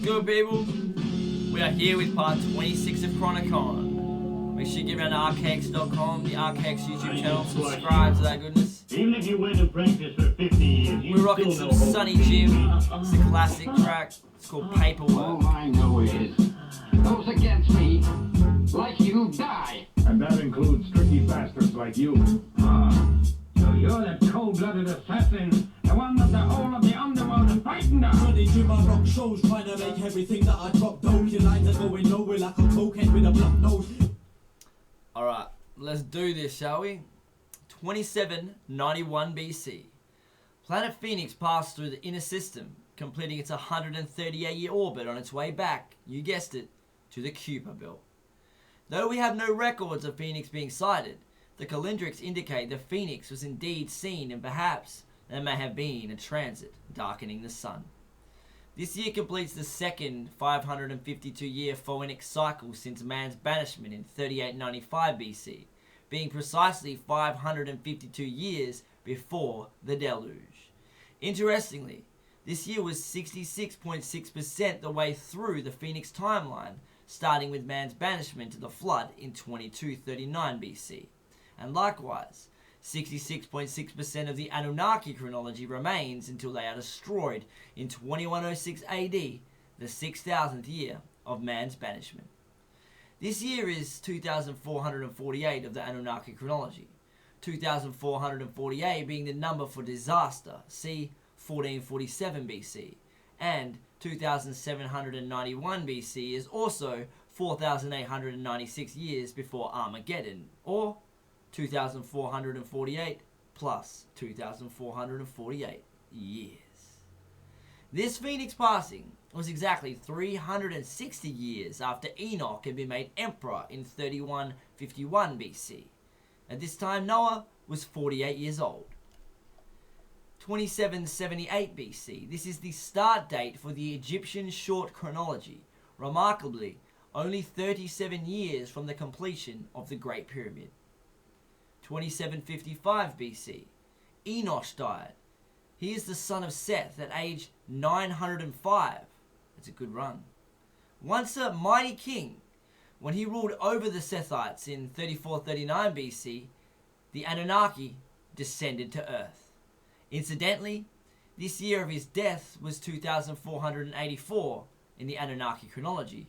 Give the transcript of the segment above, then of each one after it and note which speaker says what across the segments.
Speaker 1: good, people? We are here with part 26 of Chronicon. Make sure you get around to archaix.com, the Archaix YouTube channel, subscribe to that goodness.
Speaker 2: Even if you went to practice for 50 years,
Speaker 1: We're rocking some Sunny Jim. It's a classic track. It's called Paperwork.
Speaker 3: All I know is, those against me, like you, die.
Speaker 4: And that includes tricky bastards like you.
Speaker 3: So you're the cold-blooded assassin, the one that the whole of the underworld is frightened of.
Speaker 5: Running through my rock shows, trying to make everything that I drop dope. Your lines are going nowhere like a cokehead with a block nose.
Speaker 1: Alright, let's do this, shall we? 2791 BC. Planet Phoenix passed through the inner system, completing its 138-year orbit on its way back, you guessed it, to the Kuiper Belt. Though we have no records of Phoenix being sighted, the calendrics indicate the Phoenix was indeed seen, and perhaps there may have been a transit darkening the sun. This year completes the second 552-year phoenix cycle since man's banishment in 3895 BC, being precisely 552 years before the deluge. Interestingly, this year was 66.6% the way through the Phoenix timeline, starting with man's banishment to the flood in 2239 BC. And likewise, 66.6% of the Anunnaki chronology remains until they are destroyed in 2106 AD, the 6000th year of man's banishment. This year is 2448 of the Anunnaki chronology, 2448 being the number for disaster, see 1447 BC, and 2791 BC is also 4896 years before Armageddon, or 2448 plus 2448 years. This Phoenix passing was exactly 360 years after Enoch had been made emperor in 3151 BC. At this time, Noah was 48 years old. 2778 BC. This is the start date for the Egyptian short chronology. Remarkably, only 37 years from the completion of the Great Pyramid. 2755 BC. Enosh died. He is the son of Seth at age 905. That's a good run. Once a mighty king, when he ruled over the Sethites in 3439 BC, the Anunnaki descended to Earth. Incidentally, this year of his death was 2484 in the Anunnaki chronology,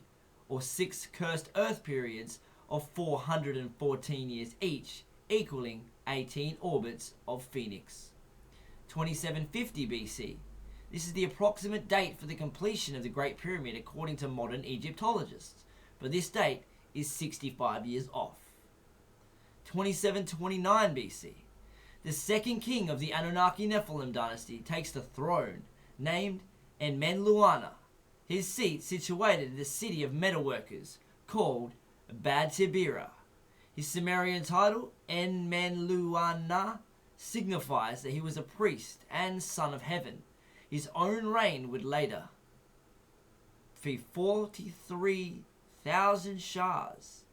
Speaker 1: or 6 cursed Earth periods of 414 years each, equaling 18 orbits of Phoenix. 2750 BC. This is the approximate date for the completion of the Great Pyramid according to modern Egyptologists, but this date is 65 years off. 2729 BC. The second king of the Anunnaki Nephilim dynasty takes the throne, named Enmenluana. His seat situated in the city of metalworkers, called Bad Tibira. His Sumerian title, Enmenluana, signifies that he was a priest and son of heaven. His own reign would later be 43,000 shahs,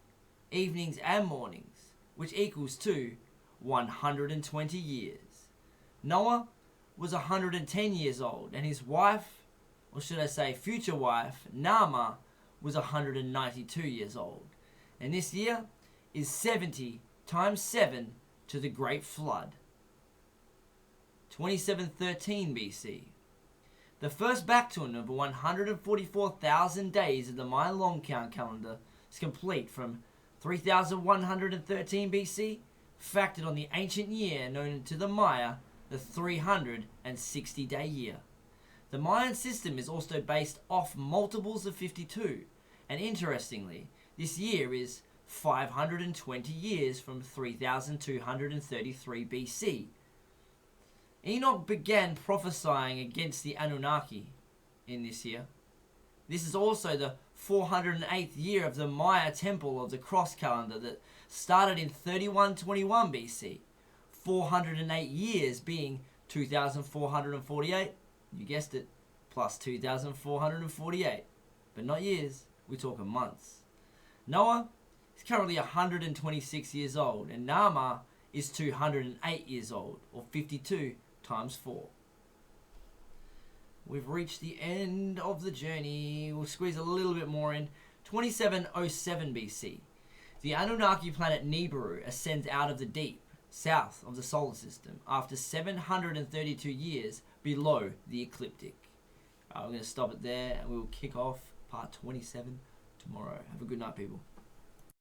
Speaker 1: evenings and mornings, which equals to 120 years. Noah was 110 years old, and his wife, or should I say future wife, Nama, was 192 years old. And this year is 70 times 7 to the Great Flood. 2713 BC. The first Bactun of 144,000 days of the Mayan long count calendar is complete from 3113 BC, factored on the ancient year known to the Maya, the 360-day year. The Mayan system is also based off multiples of 52, and interestingly, this year is 520 years from 3233 BC. Enoch began prophesying against the Anunnaki in this year. This is also the 408th year of the Maya Temple of the Cross calendar that started in 3121 BC. 408 years being 2448, you guessed it, plus 2448. But not years, we're talking months. Noah is currently 126 years old, and Nama is 208 years old, or 52 times 4. we've reached the end of the journey. We'll squeeze a little bit more in. 2707 BC. The Anunnaki planet Nibiru ascends out of the deep, south of the solar system, after 732 years below the ecliptic. We're going to stop it there, and we'll kick off part 27 tomorrow. Have a good night, people.